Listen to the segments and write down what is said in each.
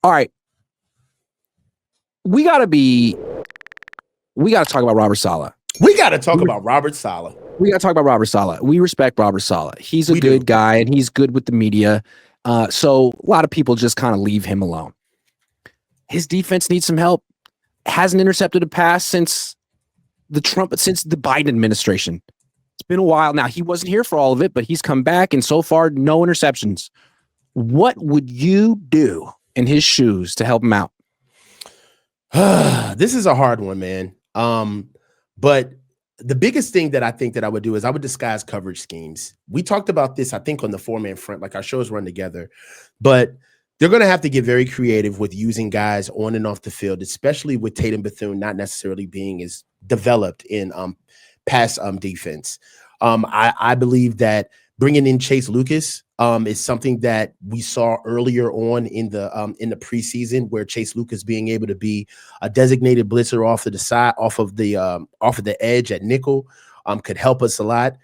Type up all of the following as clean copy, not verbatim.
All right. We got to talk about Robert Saleh. We got to talk about Robert Saleh. We got to talk about Robert Saleh. We respect Robert Saleh. He's a good guy, and he's good with the media. So a lot of people just kind of leave him alone. His defense needs some help. Hasn't intercepted a pass since the Biden administration. It's been a while now. He wasn't here for all of it, but he's come back, and so far, no interceptions. What would you do in his shoes to help him out? This is a hard one, man. But the biggest thing that I think that I would do is I would disguise coverage schemes. We talked about this, I think, on the 4-man front, like our shows run together. But they're going to have to get very creative with using guys on and off the field, especially with Tatum Bethune not necessarily being as developed in pass defense. I believe that bringing in Chase Lucas is something that we saw earlier on in the preseason, where Chase Lucas being able to be a designated blitzer off to the side, off of the edge at nickel, could help us a lot.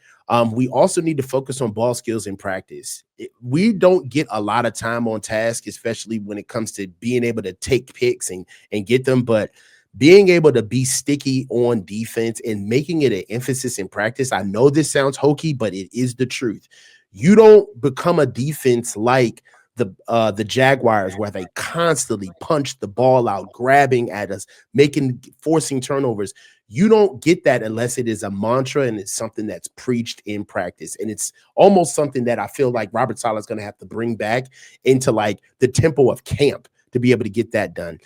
We also need to focus on ball skills in practice. We don't get a lot of time on task, especially when it comes to being able to take picks and get them, but being able to be sticky on defense and making it an emphasis in practice. I know this sounds hokey, but it is the truth. You don't become a defense like the Jaguars, where they constantly punch the ball out, grabbing at us, forcing turnovers. You don't get that unless it is a mantra and it's something that's preached in practice. And it's almost something that I feel like Robert Saleh is going to have to bring back into like the tempo of camp to be able to get that done.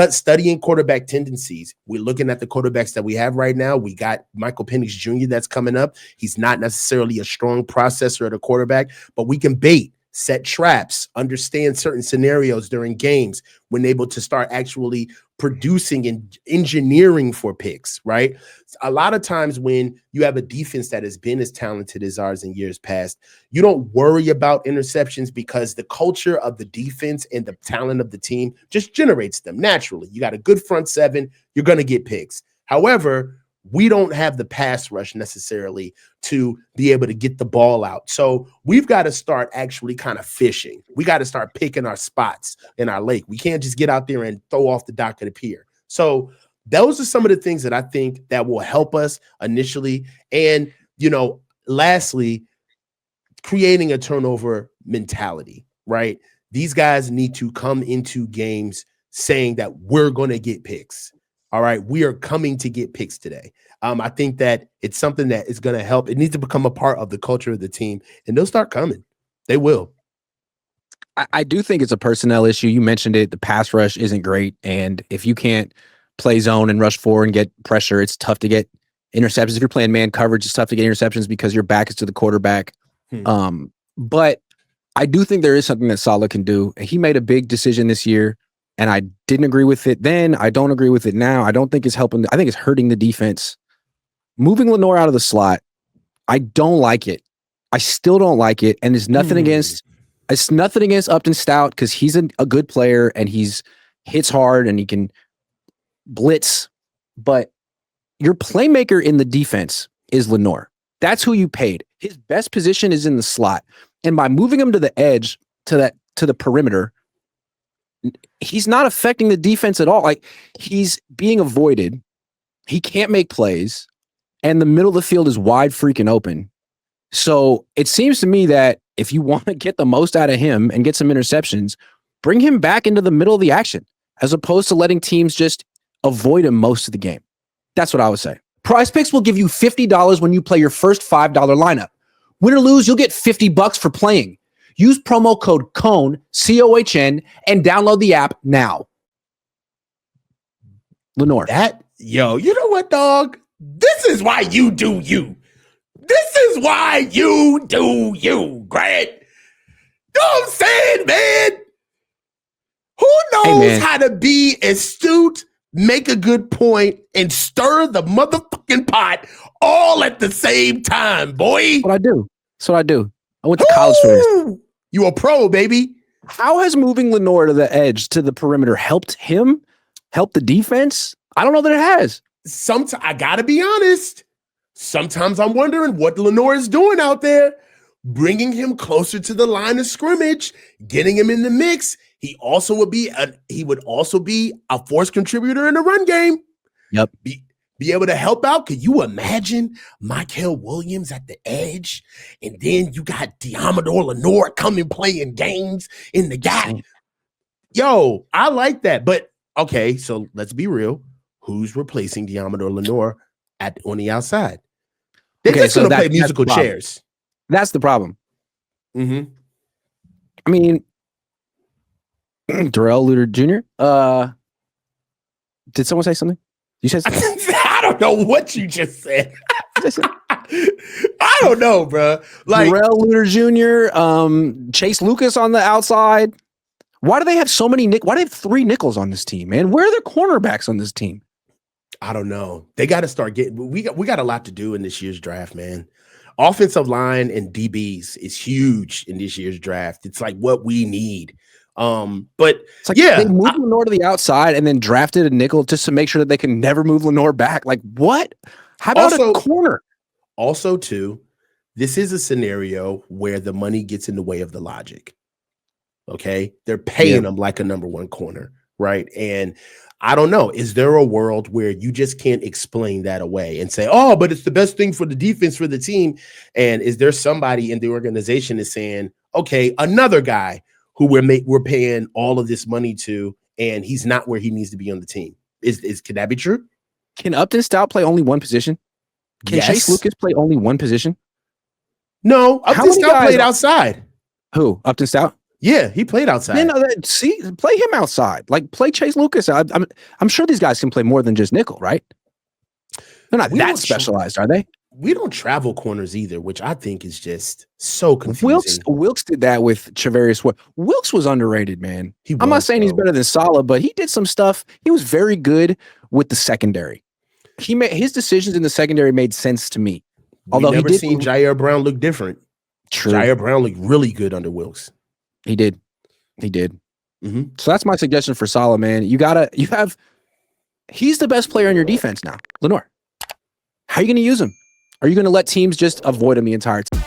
Studying quarterback tendencies. We're looking at the quarterbacks that we have right now. We got Michael Penix Jr. that's coming up. He's not necessarily a strong processor at a quarterback, but we can bait, set traps, understand certain scenarios during games when able to start actually producing and engineering for picks, right? A lot of times when you have a defense that has been as talented as ours in years past, you don't worry about interceptions because the culture of the defense and the talent of the team just generates them naturally. You got a good front seven, you're going to get picks. However, we don't have the pass rush necessarily to be able to get the ball out. So we've got to start actually kind of fishing. We got to start picking our spots in our lake. We can't just get out there and throw off the dock of the pier. So those are some of the things that I think that will help us initially. And, lastly, creating a turnover mentality, right? These guys need to come into games saying that we're going to get picks. All right, we are coming to get picks today. I think that it's something that is going to help. It needs to become a part of the culture of the team, and they'll start coming. They will. I do think it's a personnel issue. You mentioned it. The pass rush isn't great, and if you can't play zone and rush forward and get pressure, it's tough to get interceptions. If you're playing man coverage, it's tough to get interceptions because your back is to the quarterback. But I do think there is something that Saleh can do. He made a big decision this year, and I didn't agree with it then. I don't agree with it now. I don't think it's helping. I think it's hurting the defense. Moving Lenoir out of the slot, I don't like it. I still don't like it. And it's nothing against Upton Stout, because he's a good player and he's hits hard and he can blitz. But your playmaker in the defense is Lenoir. That's who you paid. His best position is in the slot. And by moving him to the edge, to the perimeter, he's not affecting the defense at all. Like, he's being avoided. He can't make plays. And the middle of the field is wide freaking open. So it seems to me that if you want to get the most out of him and get some interceptions, bring him back into the middle of the action, as opposed to letting teams just avoid him most of the game. That's what I would say. PrizePicks will give you $50 when you play your first $5 lineup. Win or lose, you'll get $50 for playing. Use promo code COHN, COHN, and download the app now. Lenoir. You know what, dog? This is why you do you. This is why you do you, Grant. You know what I'm saying, man? Who knows how to be astute, make a good point, and stir the motherfucking pot all at the same time, boy? That's what I do. I went to college for this. You a pro, baby. How has moving Lenoir to the edge, to the perimeter, helped him? Helped the defense? I don't know that it has. I gotta be honest. Sometimes I'm wondering what Lenoir is doing out there, bringing him closer to the line of scrimmage, getting him in the mix. He would also be a force contributor in the run game. Yep. Be able to help out. Could you imagine Michael Williams at the edge? And then you got Diamador Lenoir coming playing games in the gap. Yo, I like that. But okay, so let's be real. Who's replacing Diamador Lenoir on the outside? They're just going to play musical chairs. That's the problem. Mm-hmm. I mean, Darrell Luter Jr. Did someone say something? You said something? I don't know what you just said. I don't know, bro. Like Darrell Luter Jr., Chase Lucas on the outside. Why do they have so many? Why do they have 3 nickels on this team, man? Where are their cornerbacks on this team? I don't know. They got to start getting. We got a lot to do in this year's draft, man. Offensive line and DBs is huge in this year's draft. It's like what we need. But it's like they moved Lenoir to the outside and then drafted a nickel just to make sure that they can never move Lenoir back. Like what? How about a corner? Also, too, this is a scenario where the money gets in the way of the logic. Okay, they're paying them like a number 1 corner, right? And I don't know. Is there a world where you just can't explain that away and say, "Oh, but it's the best thing for the defense for the team"? And is there somebody in the organization that's saying, "Okay, another guy who we're paying all of this money to, and he's not where he needs to be on the team"? Can that be true? Can Upton Stout play only one position? Can Chase Lucas play only one position? No, Upton Stout played outside. Who? Upton Stout? Yeah, he played outside. See, play him outside. Like play Chase Lucas. I'm sure these guys can play more than just nickel, right? They're not that specialized, are they? We don't travel corners either, which I think is just so confusing. Wilkes did that with Travarius Ward. Wilkes was underrated, man. I'm not saying he's better than Saleh, but he did some stuff. He was very good with the secondary. He made his decisions in the secondary made sense to me. Although he did seen Jair Brown look different. True. Jair Brown looked really good under Wilkes. He did. Mm-hmm. So that's my suggestion for Saleh, man. He's the best player on your defense now, Lenoir. How are you going to use him? Are you going to let teams just avoid him the entire time?